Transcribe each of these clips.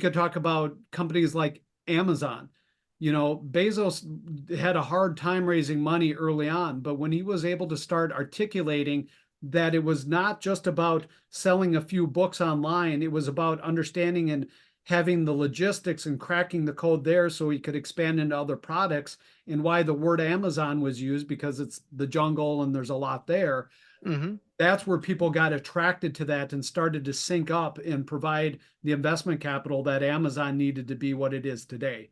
could talk about companies like Amazon. Bezos had a hard time raising money early on, but when he was able to start articulating that it was not just about selling a few books online, it was about understanding and having the logistics and cracking the code there so he could expand into other products, and why the word Amazon was used because it's the jungle and there's a lot there. Mm-hmm. That's where people got attracted to that and started to sync up and provide the investment capital that Amazon needed to be what it is today.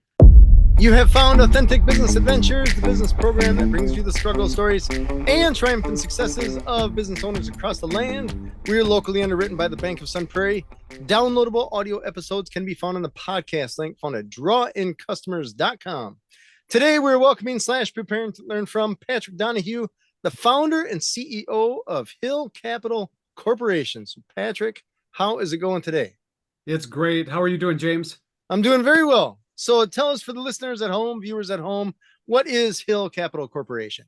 You have found Authentic Business Adventures, the business program that brings you the struggle stories and triumphant successes of business owners across the land. We're locally underwritten by the Bank of Sun Prairie. Downloadable audio episodes can be found on the podcast link found at drawincustomers.com. Today, we're welcoming / preparing to learn from Patrick Donohue, the founder and CEO of Hill Capital Corporation. So, Patrick, how is it going today? It's great. How are you doing, James? I'm doing very well. So tell us, for the listeners at home, viewers at home, what is Hill Capital Corporation?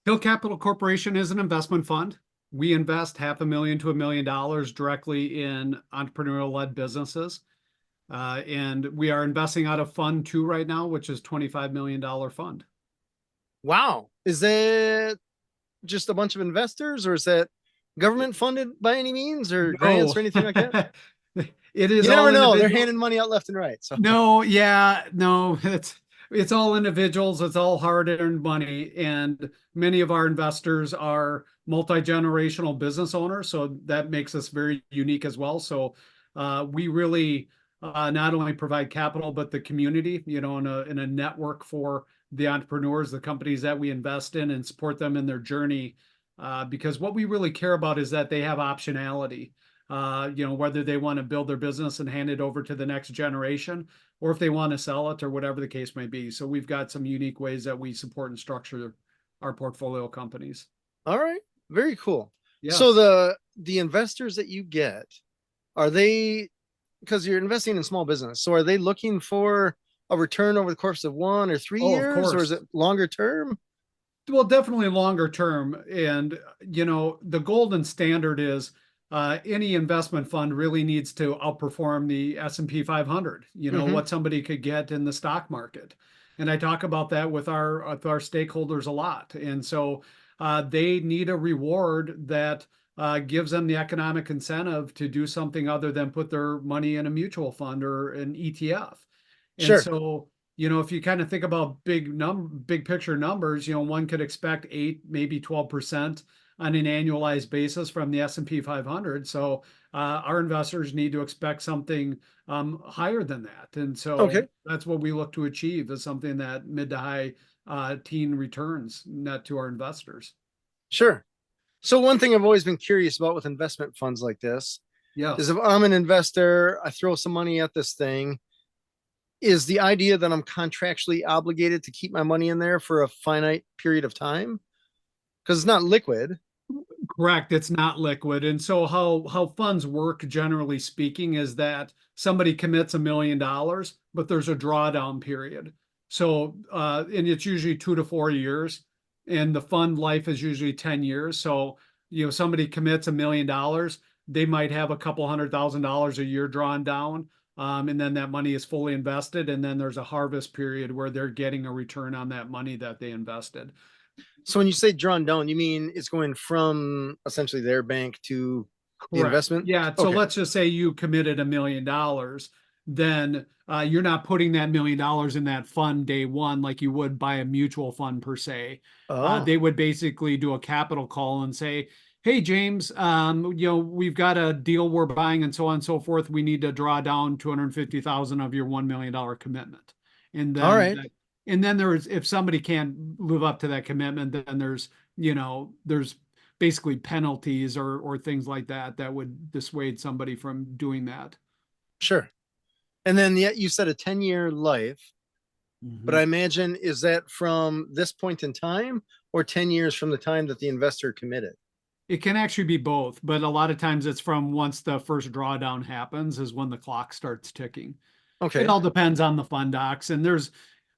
Hill Capital Corporation is an investment fund. We invest $500,000 to $1 million directly in entrepreneurial-led businesses. And we are investing out of Fund 2 right now, which is $25 million fund. Wow. Is that just a bunch of investors, or is that government funded by any means, or grants or anything like that? It is. You never know. Individual. They're handing money out left and right. So no, it's all individuals. It's all hard-earned money, and many of our investors are multi-generational business owners, so that makes us very unique as well. So we really not only provide capital but the community, in a network for the entrepreneurs, the companies that we invest in, and support them in their journey. Because what we really care about is that they have optionality. Whether they want to build their business and hand it over to the next generation, or if they want to sell it, or whatever the case may be. So we've got some unique ways that we support and structure our portfolio companies. All right. Very cool. Yes. So the investors that you get, are they, because you're investing in small business, so are they looking for a return over the course of 1 or 3 years, or is it longer term? Well, definitely longer term. And, the golden standard is any investment fund really needs to outperform the S&P 500, what somebody could get in the stock market. And I talk about that with our stakeholders a lot. And so they need a reward that gives them the economic incentive to do something other than put their money in a mutual fund or an ETF. And Sure. so, if you kind of think about big picture numbers, one could expect 8, maybe 12% on an annualized basis from the S&P 500. So our investors need to expect something higher than that. And so that's what we look to achieve, is something that mid to high teen returns net to our investors. Sure. So one thing I've always been curious about with investment funds like this is, if I'm an investor, I throw some money at this thing, is the idea that I'm contractually obligated to keep my money in there for a finite period of time? Because it's not liquid. Correct. It's not liquid. And so how funds work, generally speaking, is that somebody commits $1 million, but there's a drawdown period. So and it's usually 2 to 4 years, and the fund life is usually 10 years. So somebody commits $1 million, they might have a couple $100,000 a year drawn down, and then that money is fully invested, and then there's a harvest period where they're getting a return on that money that they invested. So when you say drawn down, you mean it's going from essentially their bank to the investment? Yeah. So let's just say you committed $1 million. Then you're not putting that $1 million in that fund day one like you would buy a mutual fund per se. They would basically do a capital call and say, hey, James, we've got a deal we're buying and so on and so forth. We need to draw down 250,000 of your $1 million commitment. And then, all right. And then if somebody can't live up to that commitment, then there's basically penalties or things like that would dissuade somebody from doing that. Sure. And then yet you said a 10-year life, but I imagine, is that from this point in time, or 10 years from the time that the investor committed? It can actually be both, but a lot of times it's from once the first drawdown happens is when the clock starts ticking. Okay. It all depends on the fund docs, and there's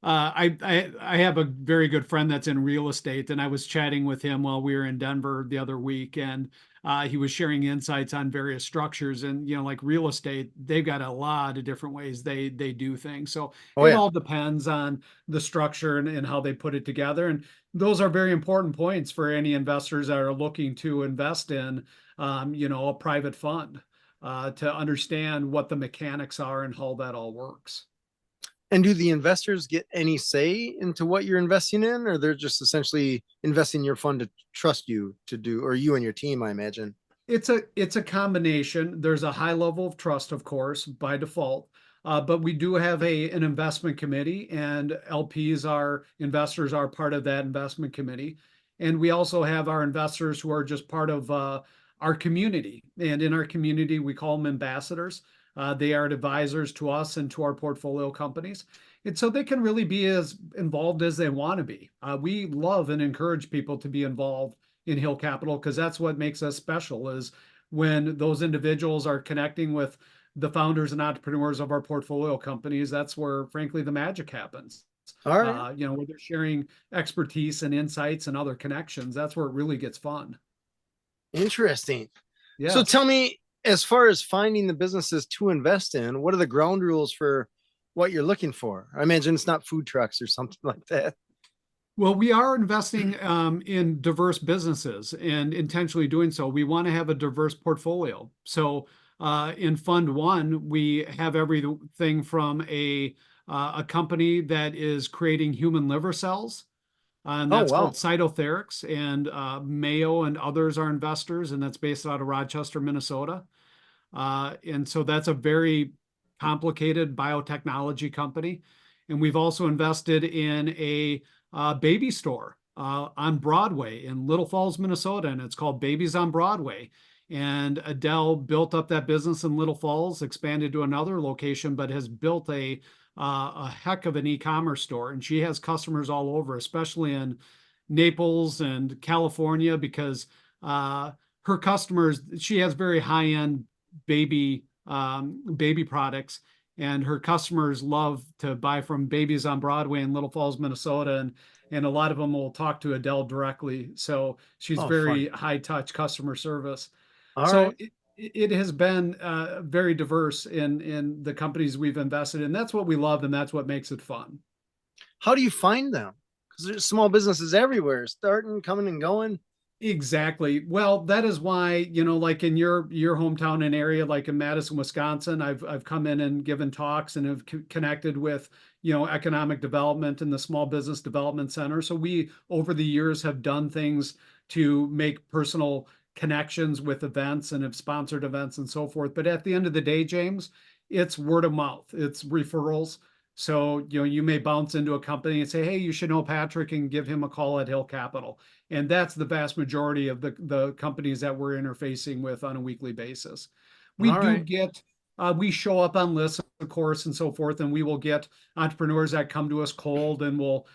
I have a very good friend that's in real estate, and I was chatting with him while we were in Denver the other week, and he was sharing insights on various structures. And like real estate, they've got a lot of different ways they do things. So Oh it yeah. all depends on the structure and how they put it together. And those are very important points for any investors that are looking to invest in, a private fund, to understand what the mechanics are and how that all works. And do the investors get any say into what you're investing in, or they're just essentially investing in your fund to trust you to do, or you and your team, I imagine? It's a combination. There's a high level of trust, of course, by default. But we do have an investment committee, and LPs are investors are part of that investment committee. And we also have our investors who are just part of our community. And in our community, we call them ambassadors. They are advisors to us and to our portfolio companies. And so they can really be as involved as they want to be. We love and encourage people to be involved in Hill Capital because that's what makes us special is when those individuals are connecting with the founders and entrepreneurs of our portfolio companies. That's where, frankly, the magic happens. All right. Where they're sharing expertise and insights and other connections. That's where it really gets fun. Interesting. So Yes. tell me, as far as finding the businesses to invest in, what are the ground rules for what you're looking for? I imagine it's not food trucks or something like that. Well, we are investing in diverse businesses and intentionally doing so. We want to have a diverse portfolio. So in Fund One, we have everything from a company that is creating human liver cells, and Oh that's called wow. Cytotherix, and Mayo and others are investors, and that's based out of Rochester, Minnesota. And so that's a very complicated biotechnology company. And we've also invested in a baby store on Broadway in Little Falls, Minnesota, and it's called Babies on Broadway. And Adele built up that business in Little Falls, expanded to another location, but has built a heck of an e-commerce store. And she has customers all over, especially in Naples and California, because her customers, she has very high-end baby products, and her customers love to buy from Babies on Broadway in Little Falls, Minnesota, and a lot of them will talk to Adele directly. So she's Oh, very fun. high touch customer service. All So right. it has been very diverse in the companies we've invested in. That's what we love, and that's what makes it fun. How do you find them? Because there's small businesses everywhere, starting, coming, and going. Exactly. Well, that is why, like in your hometown and area, like in Madison, Wisconsin, I've come in and given talks and have connected with, economic development and the Small Business Development Center. So we over the years have done things to make personal connections with events and have sponsored events and so forth. But at the end of the day, James, it's word of mouth, it's referrals. So, you may bounce into a company and say, hey, you should know Patrick and give him a call at Hill Capital. And that's the vast majority of the companies that we're interfacing with on a weekly basis. We All do right. get, we show up on lists, of course, and so forth, and we will get entrepreneurs that come to us cold and will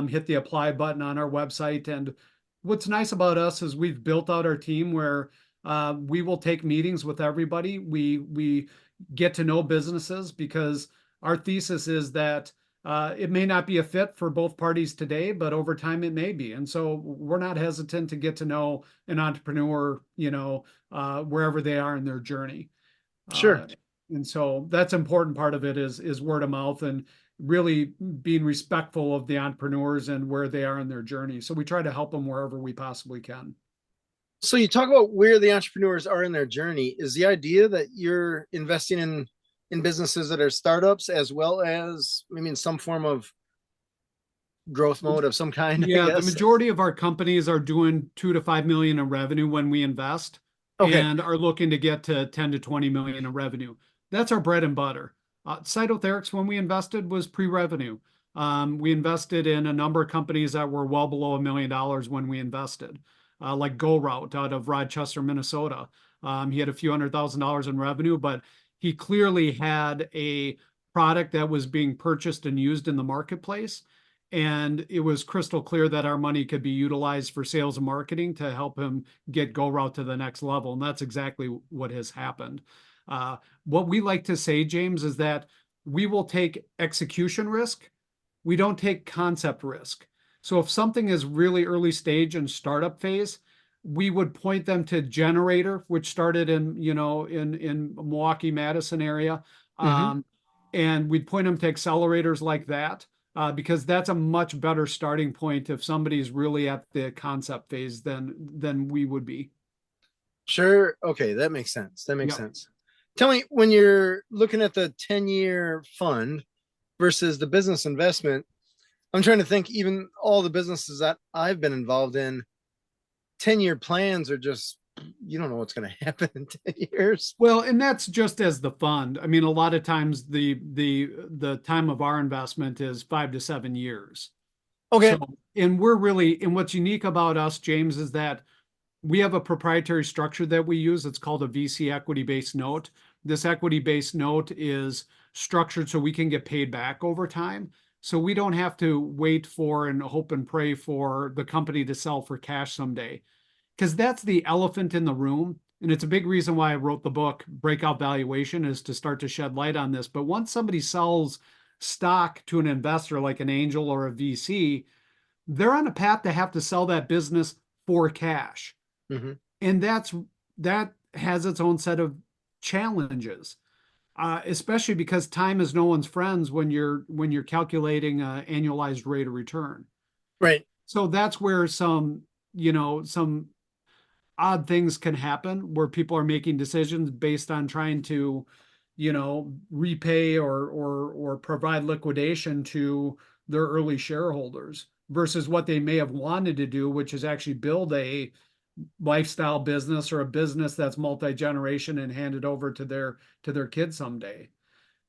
hit the apply button on our website. And what's nice about us is we've built out our team where we will take meetings with everybody. We get to know businesses because our thesis is that it may not be a fit for both parties today, but over time it may be. And so we're not hesitant to get to know an entrepreneur, wherever they are in their journey. Sure. Uh, and so that's an important part of it is word of mouth and really being respectful of the entrepreneurs and where they are in their journey. So we try to help them wherever we possibly can. So you talk about where the entrepreneurs are in their journey. Is the idea that you're investing in businesses that are startups as well as, I mean, some form of growth mode of some kind, I Yeah, the guess? majority of our companies are doing 2 to 5 million in revenue when we invest Okay. and are looking to get to 10 to 20 million in revenue. That's our bread and butter. Cytotherix, when we invested, was pre-revenue. We invested in a number of companies that were well below $1 million when we invested, like Go Route out of Rochester, Minnesota. He had a few $100,000 in revenue, but he clearly had a product that was being purchased and used in the marketplace, and it was crystal clear that our money could be utilized for sales and marketing to help him get Go Route to the next level. And that's exactly what has happened. What we like to say, James, is that we will take execution risk we don't take concept risk. So if something is really early stage and startup phase, we would point them to Generator, which started in, in Milwaukee, Madison area. Hmm. And we'd point them to accelerators like that, because that's a much better starting point if somebody's really at the concept phase than we would be. Sure. Okay, that makes sense. That makes Yeah. sense. Tell me, when you're looking at the 10-year fund versus the business investment, I'm trying to think, even all the businesses that I've been involved in, 10-year plans are just, you don't know what's going to happen in 10 years. Well, and that's just as the fund. I mean, a lot of times the time of our investment is 5 to 7 years. Okay. So, and what's unique about us, James, is that we have a proprietary structure that we use. It's called a VC equity-based note. This equity-based note is structured so we can get paid back over time. So we don't have to wait for and hope and pray for the company to sell for cash someday. Because that's the elephant in the room. And it's a big reason why I wrote the book, Breakout Valuation, is to start to shed light on this. But once somebody sells stock to an investor like an angel or a VC, they're on a path to have to sell that business for cash. Hmm. And that has its own set of challenges, especially because time is no one's friends when you're calculating an annualized rate of return. Right. So that's where some odd things can happen where people are making decisions based on trying to, repay or provide liquidation to their early shareholders versus what they may have wanted to do, which is actually build a lifestyle business or a business that's multi-generation and hand it over to their kids someday.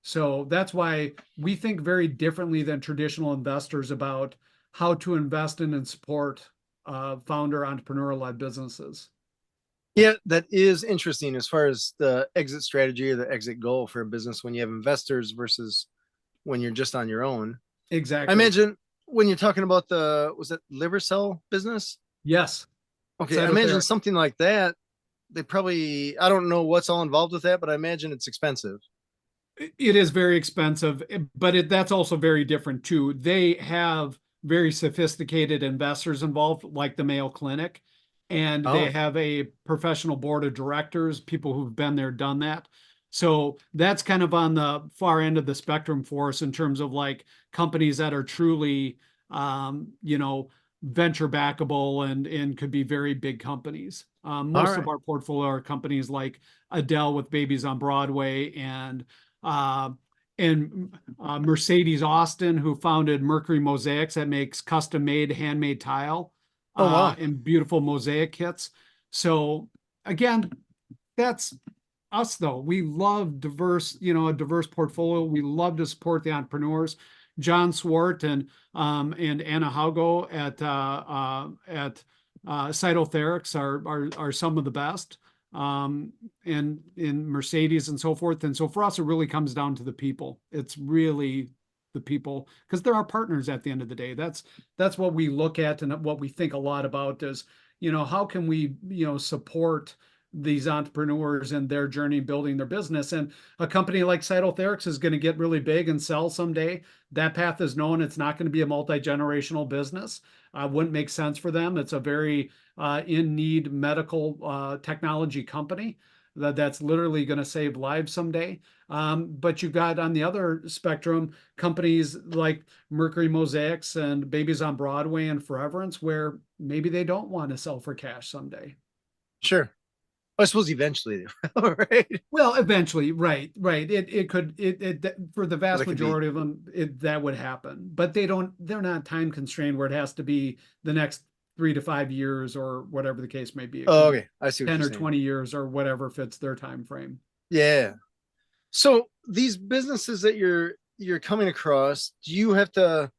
So that's why we think very differently than traditional investors about how to invest in and support founder entrepreneurial-led businesses. Yeah, that is interesting as far as the exit strategy or the exit goal for a business when you have investors versus when you're just on your own. I Exactly. imagine when you're talking about was it liver cell business? Yes. Okay, I imagine Cytotherapy. something like that. They probably, I don't know what's all involved with that, but I imagine it's expensive. It is very expensive, but that's also very different too. They have very sophisticated investors involved, like the Mayo Clinic, and they Oh, have a professional board of directors, people who've been there, done that. So that's kind of on the far end of the spectrum for us in terms of like companies that are truly, venture backable and could be very big companies. all Most of right. our portfolio are companies like Adele with Babies on Broadway uh, and Mercedes Austin, who founded Mercury Mosaics, that makes custom made, handmade tile Oh, wow. and beautiful mosaic kits. So again, that's us though. We love a diverse portfolio. We love to support the entrepreneurs. John Swart and Anna Haugo at Cytotherics are some of the best, and in Mercedes and so forth. And so for us, it really comes down to the people. It's really the people because they're our partners at the end of the day. That's what we look at and what we think a lot about is, how can we, support these entrepreneurs and their journey building their business. And a company like Cytotherics is going to get really big and sell someday. That path is known. It's not going to be a multi-generational business. Wouldn't make sense for them. It's a very in need medical technology company that's literally going to save lives someday. But you've got on the other spectrum companies like Mercury Mosaics and Babies on Broadway and Foreverance, where maybe they don't want to sell for cash someday. Sure. I suppose eventually, right? Well, eventually, right. It could for the Well, vast that could be. majority of them, that would happen. But they're not time constrained where it has to be the next 3 to 5 years or whatever the case may be. It can Oh, be okay. I see what 10 you're or saying. 20 years or whatever fits their time frame. Yeah. So these businesses that you're coming across, do you have to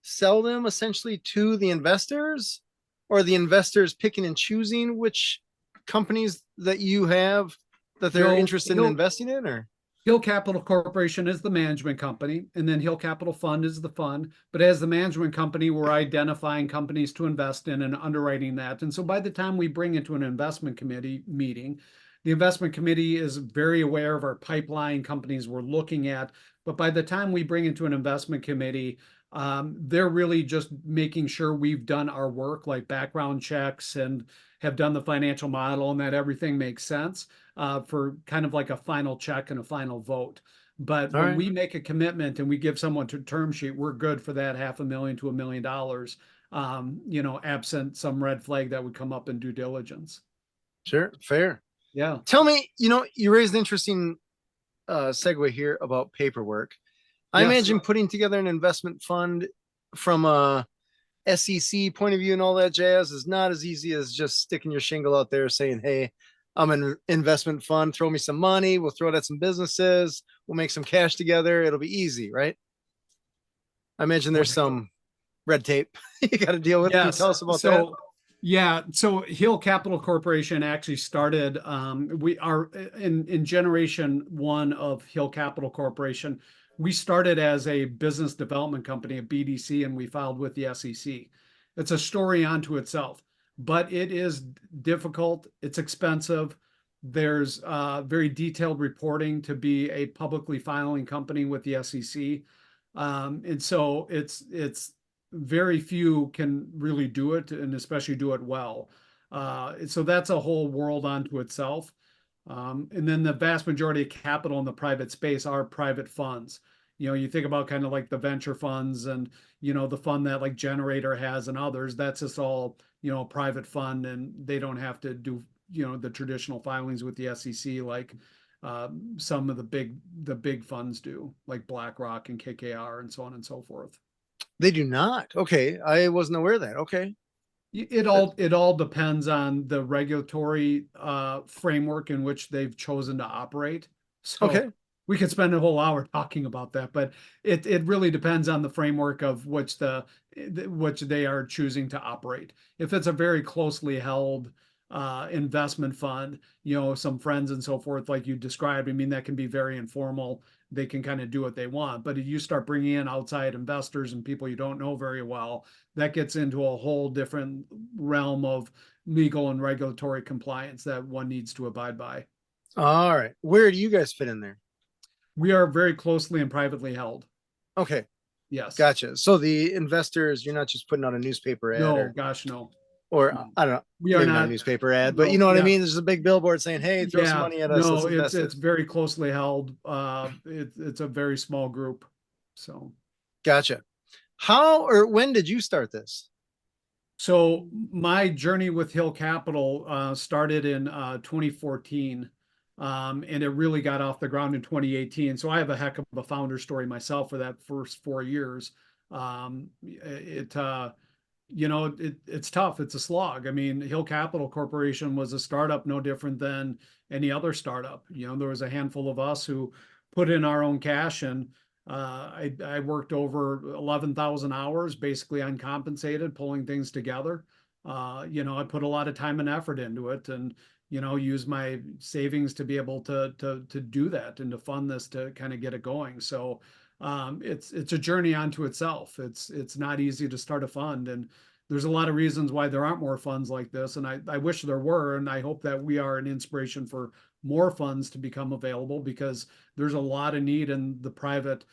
sell them essentially to the investors, or the investors picking and choosing which companies that you have that they're Hill interested in Hill investing in, or Hill Capital Corporation is the management company, and then Hill Capital Fund is the fund. But as the management company, we're identifying companies to invest in and underwriting that. And so by the time we bring it to an investment committee meeting, the investment committee is very aware of our pipeline companies we're looking at. But by the time we bring it to an investment committee, They're really just making sure we've done our work, like background checks, and have done the financial model and that everything makes sense for kind of like a final check and a final vote. But All when right. we make a commitment and we give someone to term sheet, we're good for that $500,000 to $1 million, absent some red flag that would come up in due diligence. Sure. Fair. Yeah. Tell me, you raised an interesting segue here about paperwork. I Yes. imagine putting together an investment fund from a SEC point of view and all that jazz is not as easy as just sticking your shingle out there saying, "Hey, I'm an investment fund. Throw me some money. We'll throw it at some businesses. We'll make some cash together. It'll be easy, right?" I imagine there's some red tape you got to deal with. Can you Yes. tell us about that? So Hill Capital Corporation actually started, we are in generation one of Hill Capital Corporation. We started as a business development company, a BDC, and we filed with the SEC. It's a story unto itself, but it is difficult. It's expensive. There's very detailed reporting to be a publicly filing company with the SEC. And so it's very few can really do it, and especially do it well. So that's a whole world unto itself. And then the vast majority of capital in the private space are private funds. You think about kind of like the venture funds and, the fund that like Generator has and others, that's just all, private fund, and they don't have to do, the traditional filings with the SEC like some of the big funds do, like BlackRock and KKR and so on and so forth. They do not. Okay, I wasn't aware of that. Okay, It that, all it all depends on the regulatory framework in which they've chosen to operate. So okay. we could spend a whole hour talking about that, but it really depends on the framework of which they are choosing to operate. If it's a very closely held investment fund, some friends and so forth, like you described, I mean, that can be very informal. They can kind of do what they want. But if you start bringing in outside investors and people you don't know very well, that gets into a whole different realm of legal and regulatory compliance that one needs to abide by. All right. Where do you guys fit in there? We are very closely and privately held. Okay, Yes. gotcha. So the investors, you're not just putting out a newspaper ad No, or gosh, no. or No. I don't know, We are maybe not a not. newspaper ad, but you No, know what I yeah. mean? There's a big billboard saying, "Hey, throw some Yeah. money at us. Let's No, it's invest it." it's very closely held. It's a very small group. So Gotcha. How or when did you start this? So my journey with Hill Capital started in 2014, and it really got off the ground in 2018. So I have a heck of a founder story myself for that first 4 years. It's tough. It's a slog. I mean, Hill Capital Corporation was a startup no different than any other startup. There was a handful of us who put in our own cash, and I worked over 11,000 hours, basically uncompensated, pulling things together. I put a lot of time and effort into it, and use my savings to be able to do that and to fund this to kind of get it going. So it's a journey onto itself. It's not easy to start a fund, and there's a lot of reasons why there aren't more funds like this. And I wish there were, and I hope that we are an inspiration for more funds to become available, because there's a lot of need in the private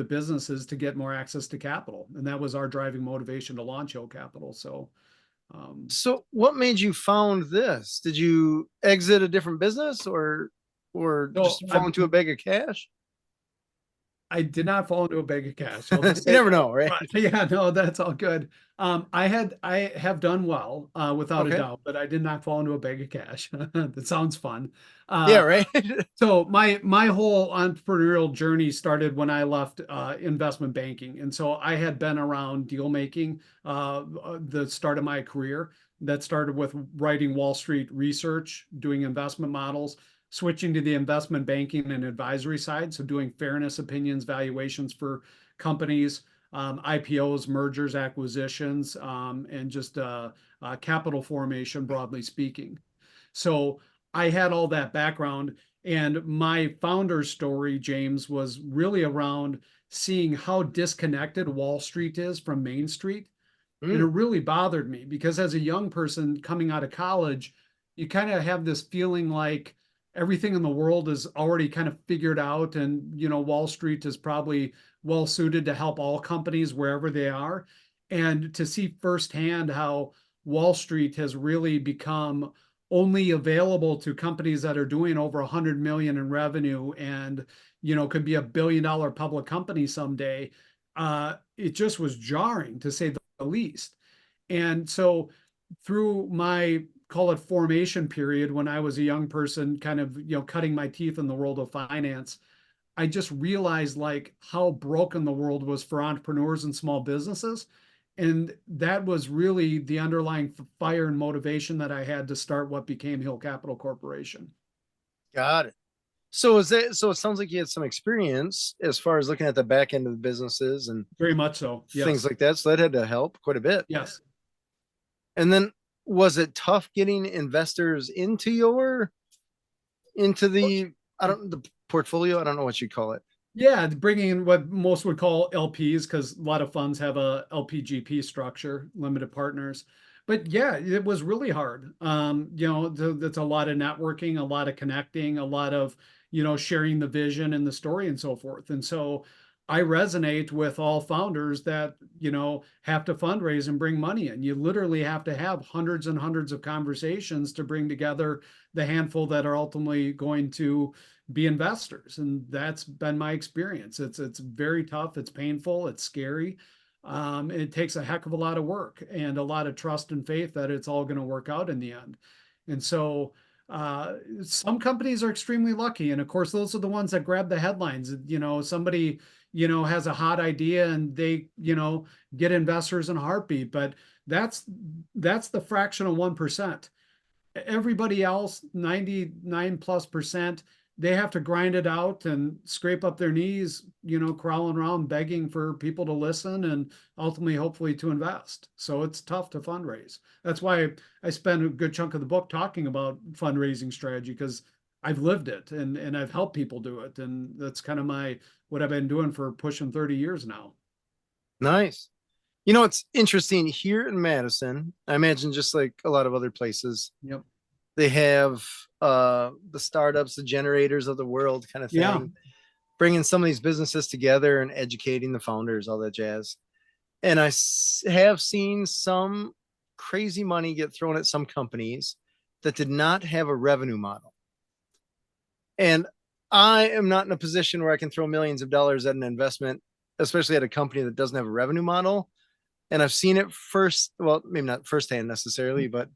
businesses to get more access to capital. And that was our driving motivation to launch Hill Capital. So um, So what made you found this? Did you exit a different business or no, just fall into a bag of cash? I did not fall into a bag of cash. I'll just You say never that. know, right? But yeah, no, that's all good. I have done well, without a Okay. doubt, but I did not fall into a bag of cash. That sounds fun. Yeah, Uh, right. so my whole entrepreneurial journey started when I left investment banking, and so I had been around deal making the start of my career. That started with writing Wall Street research, doing investment models, switching to the investment banking and advisory side, so doing fairness opinions, valuations for companies, IPOs, mergers, acquisitions, and just capital formation, broadly speaking. So I had all that background. And my founder's story, James, was really around seeing how disconnected Wall Street is from Main Street. And it Mm, really bothered me because as a young person coming out of college, you kind of have this feeling like everything in the world is already kind of figured out, and Wall Street is probably well suited to help all companies wherever they are. And to see firsthand how Wall Street has really become only available to companies that are doing over 100 million in revenue and could be $1 billion public company someday. It just was jarring, to say the least. And so through my, call it, formation period, when I was a young person, kind of cutting my teeth in the world of finance, I just realized like how broken the world was for entrepreneurs and small businesses. And that was really the underlying fire and motivation that I had to start what became Hill Capital Corporation. Got it. So it sounds like you had some experience as far as looking at the back end of the businesses and Very much so. things Yes. like that. So that had to help quite a bit. Yes. And then was it tough getting investors into the the portfolio? I don't know what you call it. Yeah, bringing in what most would call LPs, because a lot of funds have a LPGP structure, limited partners. But yeah, it was really hard. That's a lot of networking, a lot of connecting, a lot of, sharing the vision and the story and so forth. And so I resonate with all founders that, have to fundraise and bring money in. You literally have to have hundreds and hundreds of conversations to bring together the handful that are ultimately going to be investors. And that's been my experience. It's very tough, it's painful, it's scary. It takes a heck of a lot of work and a lot of trust and faith that it's all going to work out in the end. And so some companies are extremely lucky. And of course, those are the ones that grab the headlines. Somebody, has a hot idea and they, get investors in a heartbeat, but that's the fraction of 1%. Everybody else, 99+%, they have to grind it out and scrape up their knees, crawling around begging for people to listen and ultimately, hopefully, to invest. So it's tough to fundraise. That's why I spend a good chunk of the book talking about fundraising strategy, because I've lived it and I've helped people do it. And that's kind of what I've been doing for pushing 30 years now. Nice. It's interesting here in Madison. I imagine just like a lot of other places, Yep. they have the startups, the generators of the world kind of thing, Yeah. bringing some of these businesses together and educating the founders, all that jazz. And I have seen some crazy money get thrown at some companies that did not have a revenue model. And I am not in a position where I can throw millions of dollars at an investment, especially at a company that doesn't have a revenue model. And I've seen it well, maybe not firsthand necessarily, but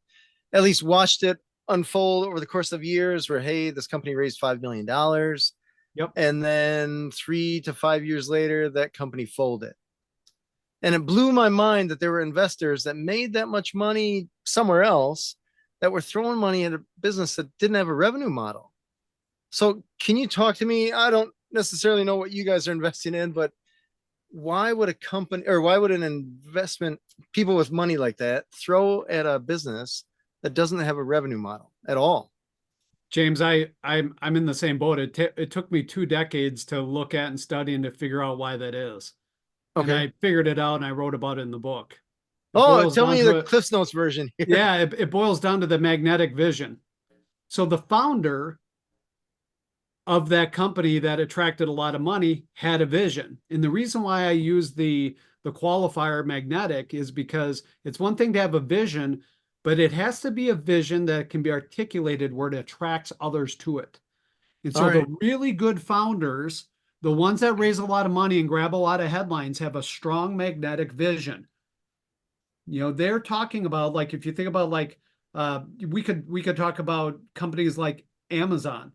at least watched it unfold over the course of years where, hey, this company raised $5 million. Yep. And then 3 to 5 years later, that company folded. And it blew my mind that there were investors that made that much money somewhere else that were throwing money at a business that didn't have a revenue model. So can you talk to me? I don't necessarily know what you guys are investing in, but why would a company, or why would an investment, people with money like that, throw at a business that doesn't have a revenue model at all? James, I'm in the same boat. It took me 2 decades to look at and study and to figure out why that is. And Okay. I figured it out and I wrote about it in the book. Tell me the Cliff's Notes version here. Yeah, it boils down to the magnetic vision. So the founder of that company that attracted a lot of money had a vision. And the reason why I use the qualifier magnetic is because it's one thing to have a vision, but it has to be a vision that can be articulated where it attracts others to it. And so the really good founders, the ones that raise a lot of money and grab a lot of headlines, have a strong magnetic vision. They're talking about, like, if you think about, like, we could talk about companies like Amazon.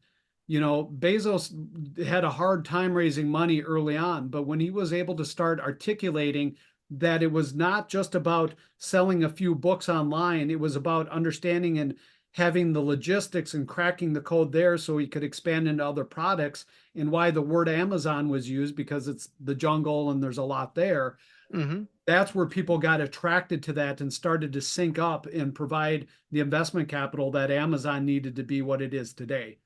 Bezos had a hard time raising money early on, but when he was able to start articulating that it was not just about selling a few books online, it was about understanding and having the logistics and cracking the code there so he could expand into other products, and why the word Amazon was used, because it's the jungle and there's a lot there. Mm-hmm. That's where people got attracted to that and started to sync up and provide the investment capital that Amazon needed to be what it is today.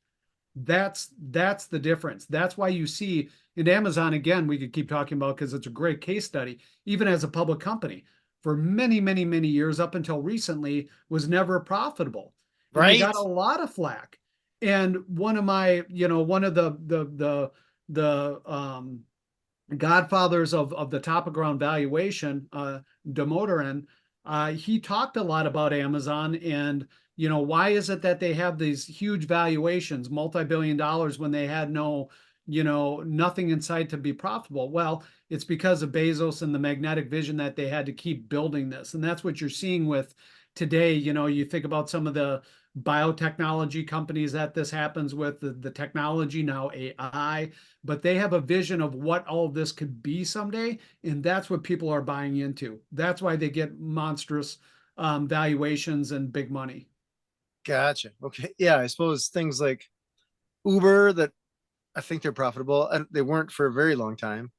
That's the difference. That's why you see in Amazon, again, we could keep talking about, because it's a great case study, even as a public company, for many, many, many years up until recently, was never profitable. And they got a lot of flack. And one of my, one of the godfathers of the top of ground valuation, Demoteran, he talked a lot about Amazon and, why is it that they have these huge valuations, multi-billion dollars when they had nothing in sight to be profitable? Well, it's because of Bezos and the magnetic vision that they had to keep building this. And that's what you're seeing with today. You think about some of the biotechnology companies that this happens with, the technology now, AI, but they have a vision of what all of this could be someday. And that's what people are buying into. That's why they get monstrous valuations and big money. Gotcha. Okay. Yeah, I suppose things like Uber that I think they're profitable, and they weren't for a very long time.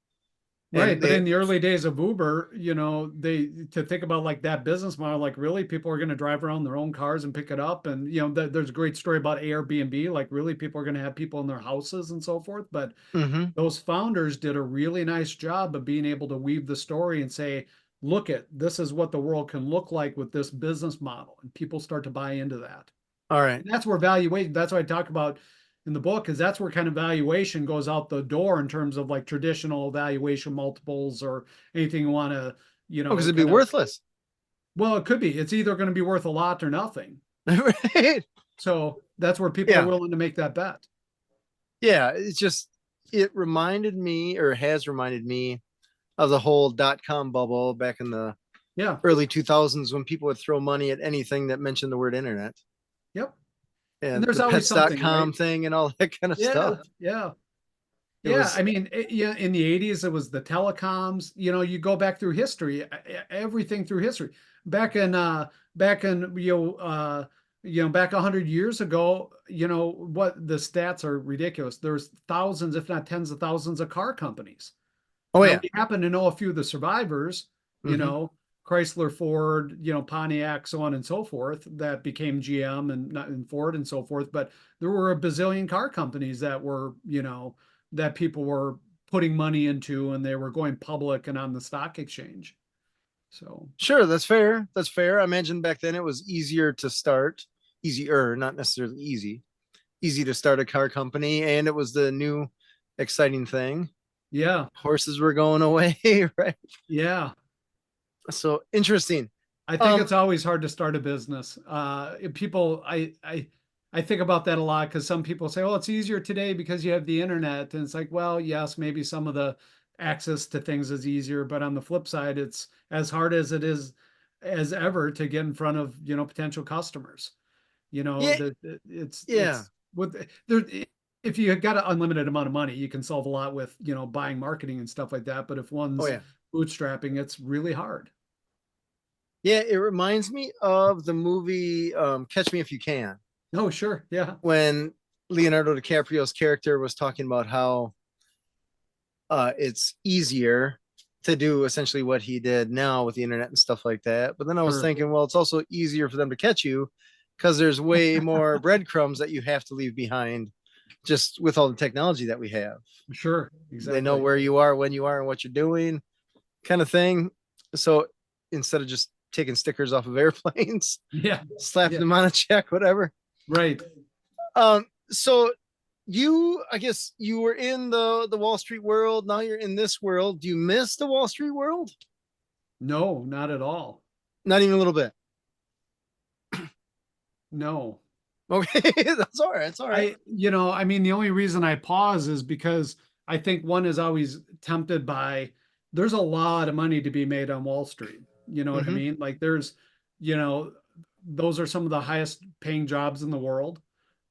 Right. And But they in the early days of Uber, they to think about like that business model, like really people are going to drive around their own cars and pick it up. And, there's a great story about Airbnb, like really people are going to have people in their houses and so forth. But Mhm. those founders did a really nice job of being able to weave the story and say, look at this is what the world can look like with this business model. And people start to buy into that. All right. And that's where valuation, that's what I talk about in the book, is that's where kind of valuation goes out the door in terms of like traditional valuation multiples or anything you want to, Oh, because it'd be kind of, worthless. well, it could be. It's either going to be worth a lot or nothing. Right. So that's where people are Yeah. willing to make that bet. Yeah. It reminded me, or has reminded me, of the whole .com bubble back in the Yeah. early 2000s when people would throw money at anything that mentioned the word internet, Yep. And and there's the always something, pets.com right? thing and all that kind of Yeah. stuff. Yeah. It Yeah, was, I mean, yeah, in the 80s, it was the telecoms. You go back through history, everything through history. Back in, back in, back 100 years ago, what the stats are ridiculous. There's thousands, if not tens of thousands, of car companies. oh, Now yeah. we happen to know a few of the survivors, you Hmm. know, Chrysler, Ford, Pontiac, so on and so forth, that became GM and Ford and so forth. But there were a bazillion car companies that were, that people were putting money into and they were going public and on the stock exchange. So, Sure, that's fair. That's fair. I imagine back then it was easier to start, easier, not necessarily easy to start a car company, and it was the new exciting thing. yeah, Horses were going away, right? yeah. So interesting. I think Um, it's always hard to start a business. People, I think about that a lot because some people say, "Oh, it's easier today because you have the internet," and it's like, well, yes, maybe some of the access to things is easier, but on the flip side, it's as hard as it is as ever to get in front of potential customers. yeah, yeah. It's with there. If you got an unlimited amount of money, you can solve a lot with buying marketing and stuff like that. But if Oh, one's yeah. bootstrapping, it's really hard. Yeah, it reminds me of the movie Catch Me If You Can, Oh, sure, yeah. when Leonardo DiCaprio's character was talking about how it's easier to do essentially what he did now with the internet and stuff like that. But then I was Sure, thinking, well, it's also easier for them to catch you because there's way more breadcrumbs that you have to leave behind just with all the technology that we have. sure, They know exactly. where you are, when you are, and what you're doing, kind of thing. So instead of just taking stickers off of airplanes, Yeah, slapping yeah, them on a check, whatever. right. So I guess you were in the Wall Street world. Now you're in this world. Do you miss the Wall Street world? No, not at all. Not even a little bit. No. Okay, that's all right. That's all right. I mean, the only reason I pause is because I think one is always tempted by there's a lot of money to be made on Wall Street. You know what I Mm-hmm. mean? Like you know, those are some of the highest paying jobs in the world.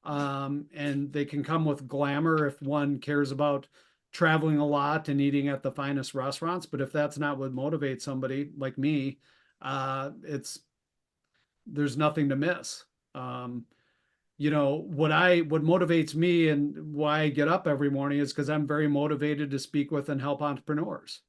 And they can come with glamour if one cares about traveling a lot and eating at the finest restaurants. But if that's not what motivates somebody like me, it's there's nothing to miss. Um, what motivates me and why I get up every morning is because I'm very motivated to speak with and help entrepreneurs.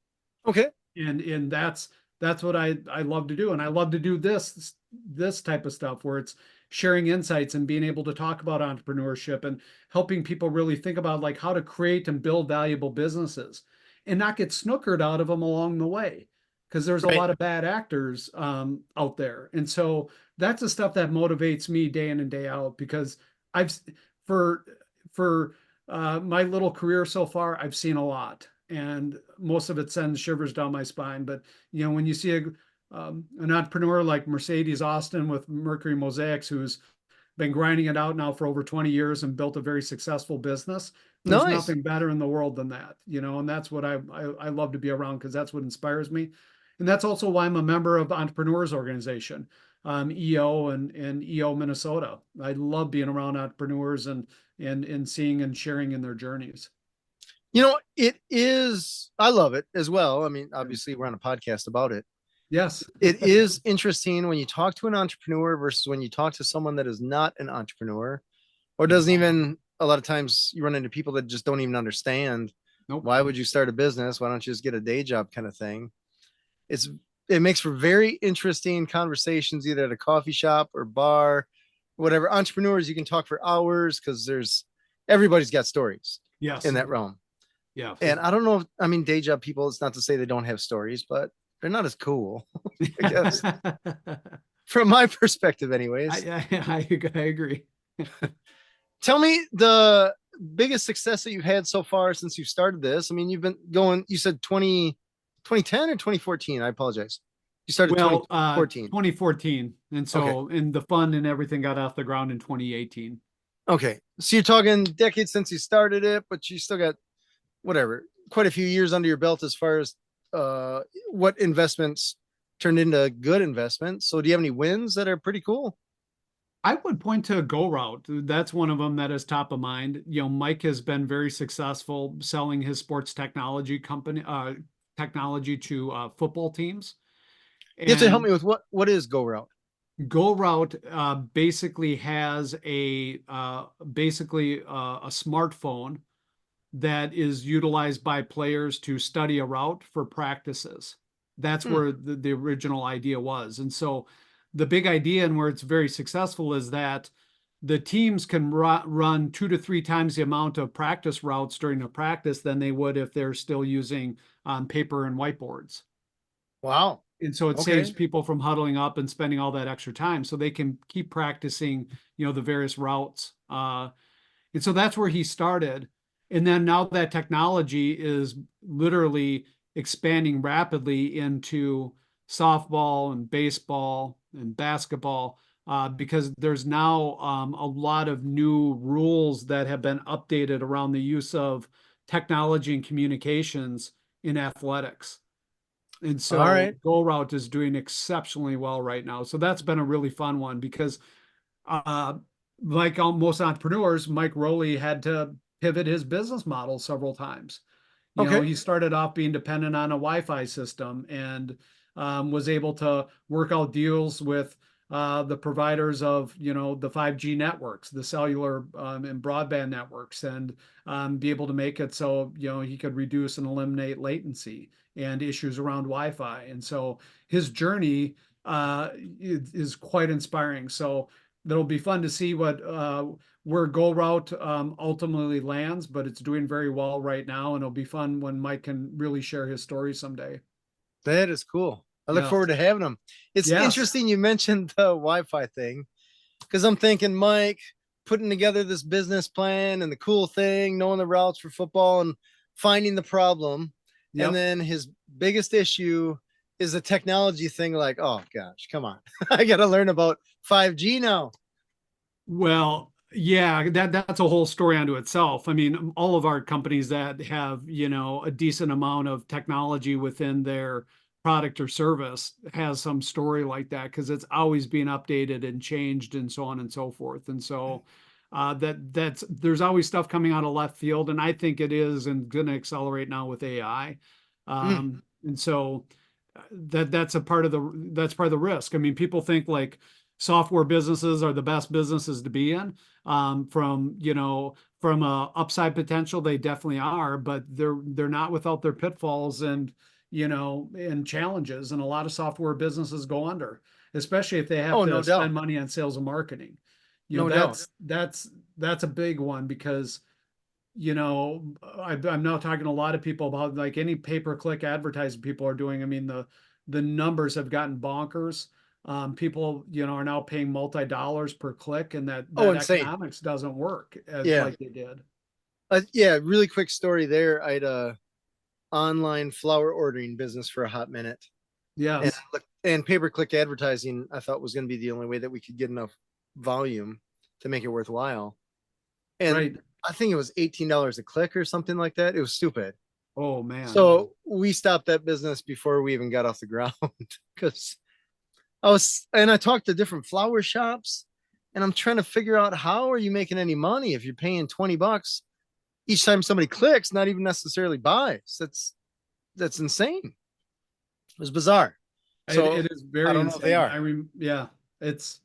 Okay. And that's what I love to do. And I love to do this type of stuff where it's sharing insights and being able to talk about entrepreneurship and helping people really think about like how to create and build valuable businesses and not get snookered out of them along the way because there's a Right. lot of bad actors out there. And so that's the stuff that motivates me day in and day out because I've for my little career so far, I've seen a lot, and most of it sends shivers down my spine. But when you see an entrepreneur like Mercedes Austin with Mercury Mosaics, who's been grinding it out now for over 20 years and built a very successful business. There's Nice. nothing better in the world than that, and that's what I love to be around, because that's what inspires me. And that's also why I'm a member of the Entrepreneurs Organization, EO and EO Minnesota. I love being around entrepreneurs and seeing and sharing in their journeys. It is, I love it as well. I mean, obviously we're on a podcast about it. Yes. It is interesting when you talk to an entrepreneur versus when you talk to someone that is not an entrepreneur or doesn't even, a lot of times you run into people that just don't even understand. Nope. Why would you start a business? Why don't you just get a day job kind of thing? It makes for very interesting conversations, either at a coffee shop or bar, whatever. Entrepreneurs, you can talk for hours because everybody's got stories Yes. in that realm. Yeah. And I don't know I mean, day job people, it's not to say they don't have stories, but they're not as cool, I guess. From my perspective, anyways. I agree. Tell me the biggest success that you've had so far since you started this. I mean, you've been going, you said 2010 or 2014? I apologize. You started 2014. 2014. And so, Okay. and the fund and everything got off the ground in 2018. Okay. So you're talking decades since you started it, but you still got whatever, quite a few years under your belt as far as what investments turned into good investments. So do you have any wins that are pretty cool? I would point to Go Route. That's one of them that is top of mind. Mike has been very successful selling his sports technology technology to football teams. You have to help And me with what is Go Route? Go Route basically has basically a smartphone that is utilized by players to study a route for practices. That's where the original idea was. And so the big idea, and where it's very successful, is that the teams can run 2 to 3 times the amount of practice routes during a practice than they would if they're still using paper and whiteboards. Wow. And so it Okay. saves people from huddling up and spending all that extra time, so they can keep practicing, the various routes. And so that's where he started. And then now that technology is literally expanding rapidly into softball and baseball and basketball, because there's now a lot of new rules that have been updated around the use of technology and communications in athletics. And All so right. Go Route is doing exceptionally well right now. So that's been a really fun one, because uh, like most entrepreneurs, Mike Rowley had to pivot his business model several times. Okay. He started off being dependent on a Wi-Fi system, and was able to work out deals with the providers of, the 5G networks, the cellular and broadband networks, and be able to make it so, he could reduce and eliminate latency and issues around Wi-Fi. And so his journey is quite inspiring. So that'll be fun to see where Go Route ultimately lands, but it's doing very well right now, and it'll be fun when Mike can really share his story someday. That is cool. I look Yes. forward to having them. It's Yes. interesting you mentioned the Wi-Fi thing, because I'm thinking Mike putting together this business plan and the cool thing, knowing the routes for football and finding the problem. Yep. And then his biggest issue is the technology thing. Like, oh gosh, come on. I got to learn about 5G now. Well, yeah, that's a whole story unto itself. I mean, all of our companies that have, a decent amount of technology within their product or service has some story like that, because it's always being updated and changed and so on and so forth. And so there's always stuff coming out of left field, and I think it is and going to accelerate now with AI. And so that's part of the risk. I mean, people think like software businesses are the best businesses to be in. From a upside potential, they definitely are, but they're not without their pitfalls and and challenges. And a lot of software businesses go under, especially if they have Oh, to no spend doubt. money on sales and marketing. No doubt. That's a big one, because I'm now talking to a lot of people about like any pay-per-click advertising people are doing. I mean, the numbers have gotten bonkers. people, are now paying multi-dollars per click, and Oh, that insane. economics doesn't work as Yeah. like they did. Yeah, really quick story there. I had a online flower ordering business for a hot minute. And Yes, and pay-per-click advertising I thought was going to be the only way that we could get enough volume to make it worthwhile. And right. I think it was $18 a click or something like that. It was stupid. Oh man. So we stopped that business before we even got off the ground because I talked to different flower shops and I'm trying to figure out how are you making any money if you're paying $20 each time somebody clicks, not even necessarily buys. That's insane. It was bizarre. So It is I very don't know if they insane. are. Yeah, it's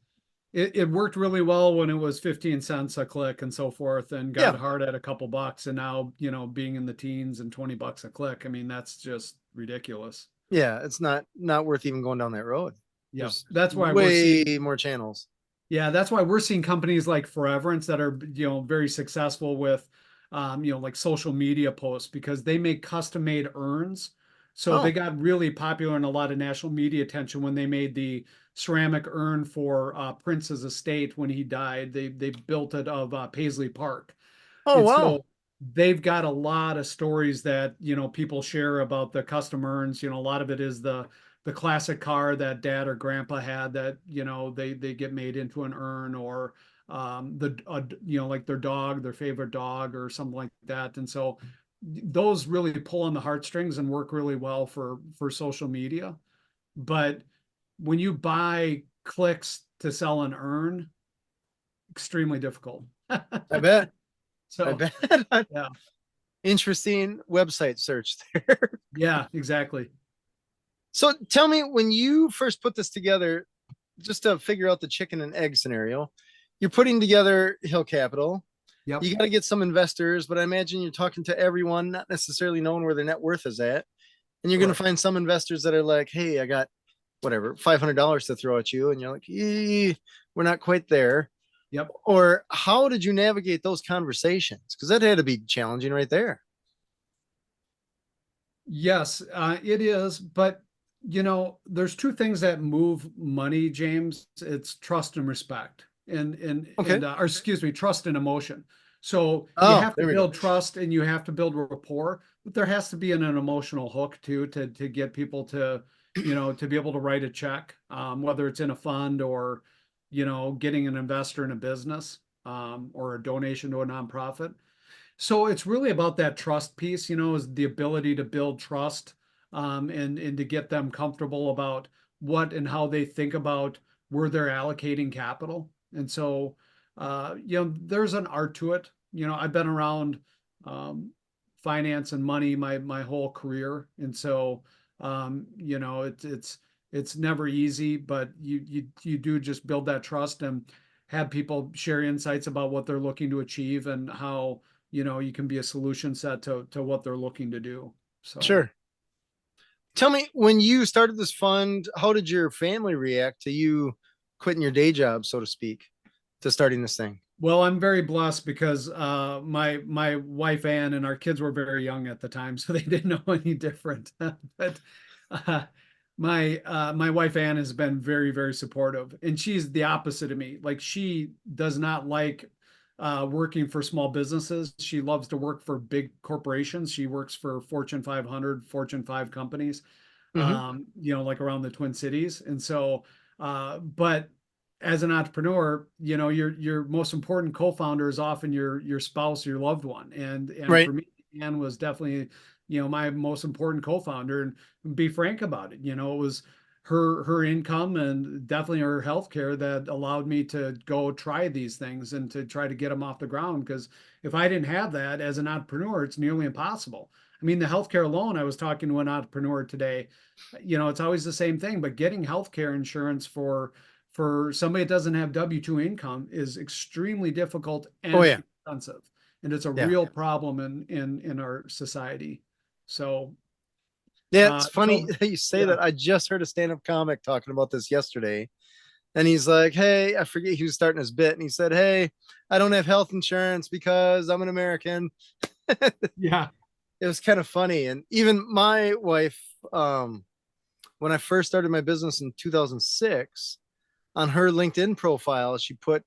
it worked really well when it was 15 cents a click and so forth, and got Yeah. hard at a couple bucks, and now, being in the teens and 20 bucks a click. I mean, that's just ridiculous. Yeah. It's not worth even going down that road. Yeah. There's That's why we're way seeing more channels. Yeah, that's why we're seeing companies like Foreverance that are, very successful with, like social media posts, because they make custom made urns. So they Oh, got really popular in a lot of national media attention when they made the ceramic urn for Prince's estate when he died. They built it of Paisley Park, oh and wow. so they've got a lot of stories that, people share about the custom urns. A lot of it is the classic car that dad or grandpa had that, they get made into an urn, or like their favorite dog or something like that. And so those really pull on the heartstrings and work really well for social media. But when you buy clicks to sell an urn, extremely difficult. I bet. I So bet. yeah. Interesting website search there. Yeah, exactly. So tell me, when you first put this together, just to figure out the chicken and egg scenario, you're putting together Hill Capital. Yep. You got to get some investors, but I imagine you're talking to everyone, not necessarily knowing where their net worth is at. And you're going to Correct. find some investors that are like, hey, I got whatever, $500 to throw at you. And you're like, we're not quite there. Yep. Or how did you navigate those conversations? Because that had to be challenging right there. Yes, it is. But, there's two things that move money, James. It's trust and respect, Okay. or excuse me, trust and emotion. So you Oh, have to there we go. build trust and you have to build rapport, but there has to be an emotional hook too, to get people to, to be able to write a check, whether it's in a fund, or, getting an investor in a business, or a donation to a nonprofit. So it's really about that trust piece, is the ability to build trust, and to get them comfortable about what and how they think about where they're allocating capital. And so, there's an art to it. I've been around finance and money my whole career, and so, it's never easy, but you do just build that trust and have people share insights about what they're looking to achieve, and how, you can be a solution set to what they're looking to do. So, Sure. Tell me, when you started this fund, how did your family react to you quitting your day job, so to speak, to starting this thing? well, I'm very blessed because my wife Ann and our kids were very young at the time, so they didn't know any different. But uh, my wife Ann has been very, very supportive, and she's the opposite of me. Like, she does not like working for small businesses. She loves to work for big corporations. She works for Fortune 500, Fortune 5 companies, Mm-hmm. like around the Twin Cities. And so, but as an entrepreneur, your most important co-founder is often your spouse, your loved one. And Right. for me, Ann was definitely, my most important co-founder. And be frank about it, it was her income and definitely her health care that allowed me to go try these things and to try to get them off the ground. Because if I didn't have that as an entrepreneur, it's nearly impossible. I mean, the healthcare alone, I was talking to an entrepreneur today, it's always the same thing, but getting healthcare insurance for somebody that doesn't have W-2 income is extremely difficult Oh and yeah. expensive. And it's a Yeah. real problem in our society. So, Yeah, it's funny so that you say yeah. that. I just heard a stand-up comic talking about this yesterday. And he's like, hey, I forget he was starting his bit. And he said, hey, I don't have health insurance because I'm an American. Yeah. It was kind of funny. And even my wife, when I first started my business in 2006, on her LinkedIn profile, she put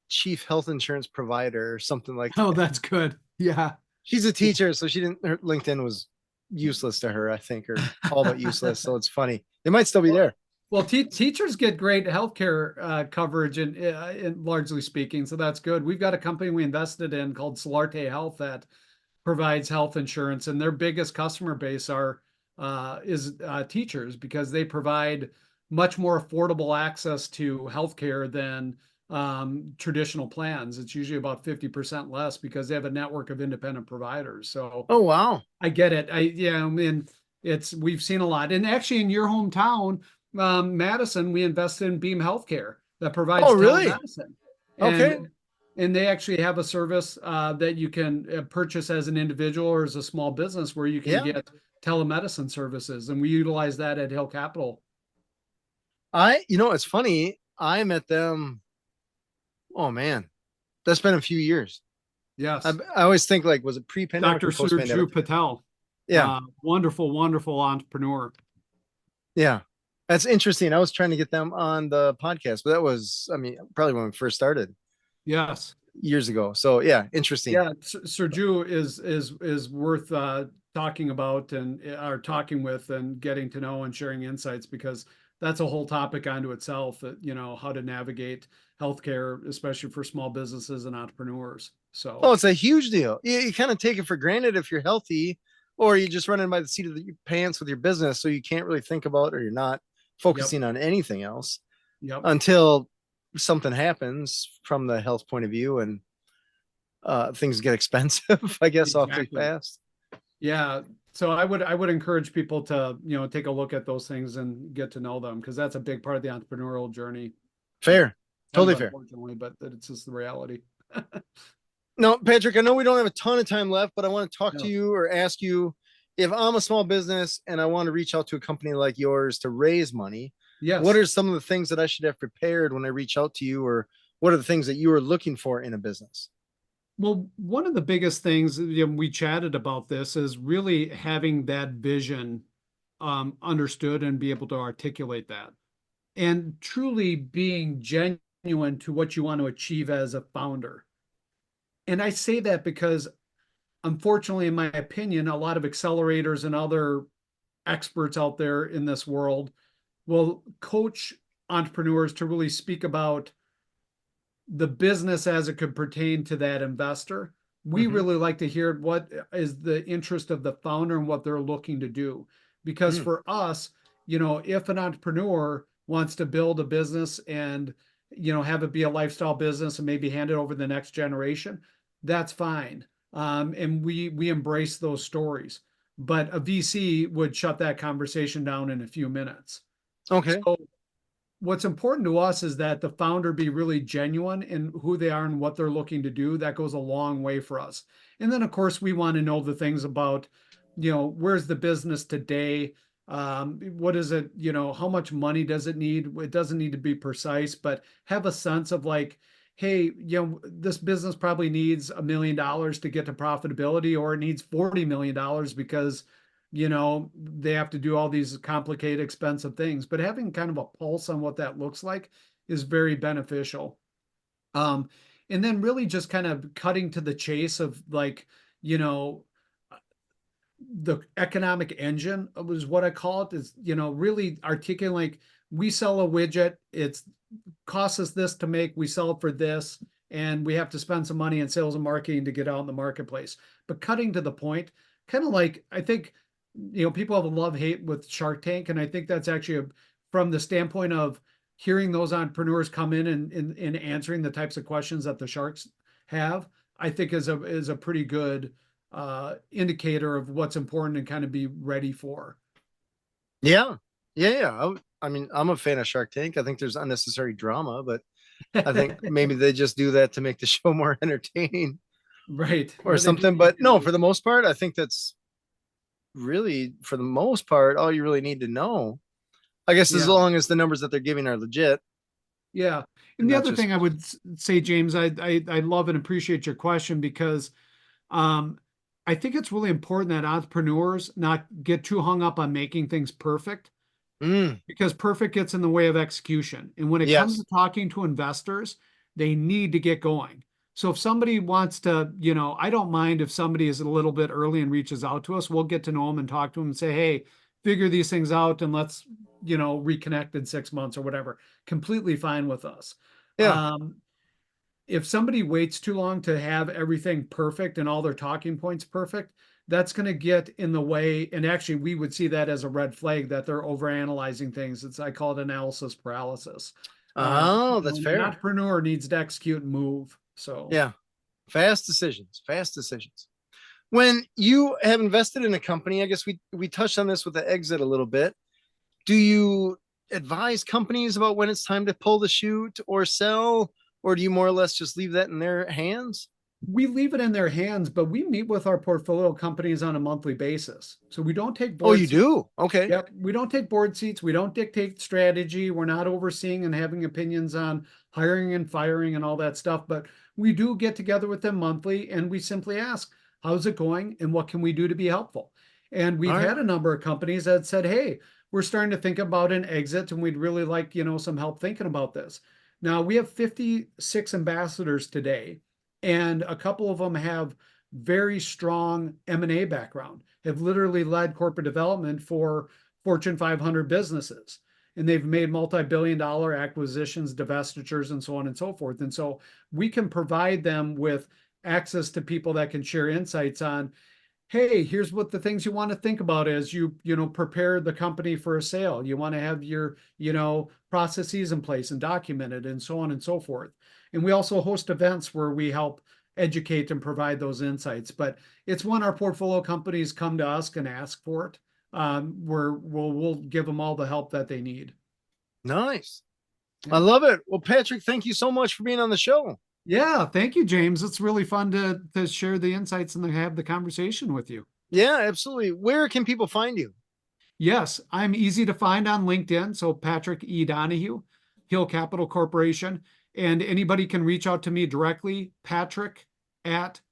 chief health insurance provider or something like Oh, that. that's good. Yeah. She's a teacher, so she didn't, her LinkedIn was useless to her, I think, or all but useless. So it's funny. They might still be Well, there. well, teachers get great healthcare coverage, in largely speaking, so that's good. We've got a company we invested in called Solarte Health that provides health insurance, and their biggest customer base are is teachers because they provide much more affordable access to healthcare than traditional plans. It's usually about 50% less because they have a network of independent providers. So Oh, wow. I get it. I mean, it's we've seen a lot, and actually in your hometown, Madison, we invested in Beam Healthcare that Oh, provides really? telemedicine, Okay. and they actually have a service that you can purchase as an individual or as a small business where you can Yeah. get telemedicine services, and we utilize that at Hill Capital. It's funny. I met them. Oh, man. That's been a few years. Yes, I always think, like, was it pre-pandemic Dr. or post-pandemic? Surju Patel, Yeah. wonderful, wonderful entrepreneur. Yeah. That's interesting. I was trying to get them on the podcast, but that was, I mean, probably when we first started Yes. years ago. So yeah, interesting. Yeah, Sergio is worth talking about and are talking with and getting to know and sharing insights because that's a whole topic unto itself. How to navigate healthcare, especially for small businesses and entrepreneurs. Oh, So, it's a huge deal. You kind of take it for granted if you're healthy, or you just running by the seat of your pants with your business, so you can't really think about, or you're not yep, focusing on anything else yep, until something happens from the health point of view, and things get expensive, I guess, awfully exactly. fast. Yeah. So I would encourage people to take a look at those things and get to know them because that's a big part of the entrepreneurial journey. Fair, Kind of totally fair. unfortunately, but it's just the reality. No, Patrick, I know we don't have a ton of time left, but I want to talk to No. you or ask you, if I'm a small business and I want to reach out to a company like yours to raise money, what Yes. are some of the things that I should have prepared when I reach out to you, or what are the things that you are looking for in a business? Well, one of the biggest things, we chatted about this, is really having that vision understood and be able to articulate that, and truly being genuine to what you want to achieve as a founder. And I say that because, unfortunately, in my opinion, a lot of accelerators and other experts out there in this world will coach entrepreneurs to really speak about the business as it could pertain to that investor. We Mm-hmm. really like to hear what is the interest of the founder and what they're looking to do. Because Mm. for us, if an entrepreneur wants to build a business and have it be a lifestyle business and maybe hand it over to the next generation, that's fine. And we embrace those stories. But a VC would shut that conversation down in a few minutes. Okay. So what's important to us is that the founder be really genuine in who they are and what they're looking to do. That goes a long way for us. And then, of course, we want to know the things about, where's the business today? What is it? How much money does it need? It doesn't need to be precise, but have a sense of like, hey, this business probably needs $1 million to get to profitability, or it needs $40 million because they have to do all these complicated, expensive things. But having kind of a pulse on what that looks like is very beneficial. Um, and then really just kind of cutting to the chase of like, you know, the economic engine was what I call it, is, really articulating like, we sell a widget, it's costs us this to make, we sell it for this, and we have to spend some money in sales and marketing to get out in the marketplace. But cutting to the point, kind of like, I think, people have a love hate with Shark Tank, and I think that's actually from the standpoint of hearing those entrepreneurs come in and answering the types of questions that the sharks have, I think is a pretty good indicator of what's important and kind of be ready for. Yeah. Yeah. Yeah. I mean, I'm a fan of Shark Tank. I think there's unnecessary drama, but I think maybe they just do that to make the show more entertaining Right. or Yeah, they do something. need But no, to. for the most part, I think that's really, for the most part, all you really need to know. I guess as Yeah. long as the numbers that they're giving are legit Yeah. And and the not other just, thing I would say, James, I love and appreciate your question because um, I think it's really important that entrepreneurs not get too hung up on making things perfect. because perfect gets in the way of execution. And when it comes Yes. to talking to investors, they need to get going. So if somebody wants to, I don't mind if somebody is a little bit early and reaches out to us, we'll get to know them and talk to them and say, hey, figure these things out and let's, reconnect in 6 months or whatever. Completely fine with us. Yeah. If somebody waits too long to have everything perfect and all their talking points perfect, that's going to get in the way. And actually, we would see that as a red flag that they're overanalyzing things. I call it analysis paralysis. Oh, that's An fair. entrepreneur needs to execute and move. So Yeah. Fast decisions. When you have invested in a company, I guess we touched on this with the exit a little bit. Do you advise companies about when it's time to pull the chute or sell, or do you more or less just leave that in their hands? we leave it in their hands, but we meet with our portfolio companies on a monthly basis. So we don't take Oh, board you seats. do? Okay. Yep. We don't take board seats. We don't dictate strategy. We're not overseeing and having opinions on hiring and firing and all that stuff. But we do get together with them monthly and we simply ask, how's it going and what can we do to be helpful? And we've All right. had a number of companies that said, hey, we're starting to think about an exit and we'd really like, some help thinking about this. Now we have 56 ambassadors today, and a couple of them have very strong M&A background, have literally led corporate development for Fortune 500 businesses. And they've made multi-billion dollar acquisitions, divestitures, and so on and so forth. And so we can provide them with access to people that can share insights on, hey, here's what the things you want to think about as you prepare the company for a sale. You want to have your processes in place and documented and so on and so forth. And we also host events where we help educate and provide those insights. But it's when our portfolio companies come to us and ask for it, where we'll give them all the help that they need. Nice. Yeah. I love it. Well, Patrick, thank you so much for being on the show. Yeah, thank you, James. It's really fun to share the insights and to have the conversation with you. Yeah, absolutely. Where can people find you? Yes, I'm easy to find on LinkedIn. So Patrick E. Donahue, Hill Capital Corporation. And anybody can reach out to me directly, Patrick at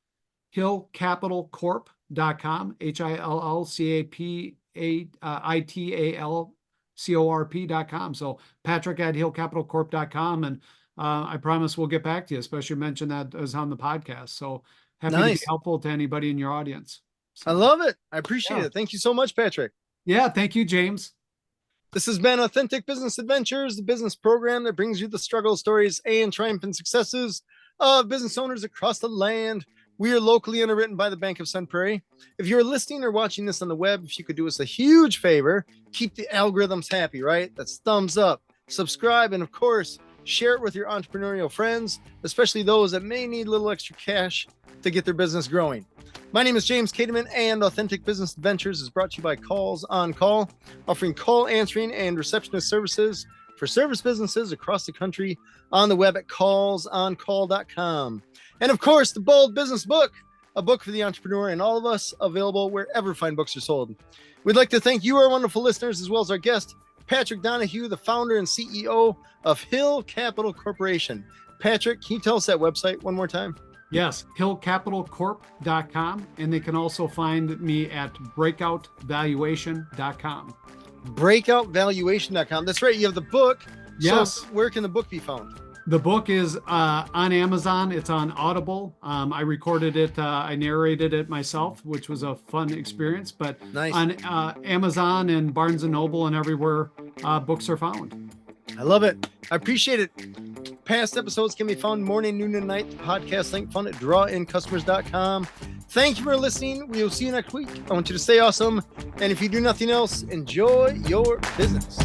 hillcapitalcorp.com, HILLCAPITALCORP.com. So Patrick at hillcapitalcorp.com. And I promise we'll get back to you, especially mention that as on the podcast. So happy to be helpful to anybody in your audience. So, I love it. I appreciate it. Thank you so much, Patrick. Yeah, thank you, James. This has been Authentic Business Adventures, the business program that brings you the struggle stories and triumphant successes of business owners across the land. We are locally underwritten by the Bank of Sun Prairie. If you're listening or watching this on the web, if you could do us a huge favor, keep the algorithms happy, right? That's thumbs up, subscribe, and of course, share it with your entrepreneurial friends, especially those that may need a little extra cash to get their business growing. My name is James Cademan, and Authentic Business Adventures is brought to you by Calls on Call, offering call answering and receptionist services for service businesses across the country on the web at callsoncall.com. And of course, the Bold Business Book, a book for the entrepreneur and all of us, available wherever fine books are sold. We'd like to thank you, our wonderful listeners, as well as our guest, Patrick Donahue, the founder and CEO of Hill Capital Corporation. Patrick, can you tell us that website one more time? Yes, hillcapitalcorp.com. And they can also find me at breakoutvaluation.com. Breakoutvaluation.com. That's right. You have the book. Yes. So where can the book be found? The book is on Amazon. It's on Audible. I recorded it. I narrated it myself, which was a fun experience. But nice. On Amazon and Barnes & Noble and everywhere books are found. I love it. I appreciate it. Past episodes can be found morning, noon, and night. The podcast link found at drawincustomers.com. Thank you for listening. We will see you next week. I want you to stay awesome. And if you do nothing else, enjoy your business.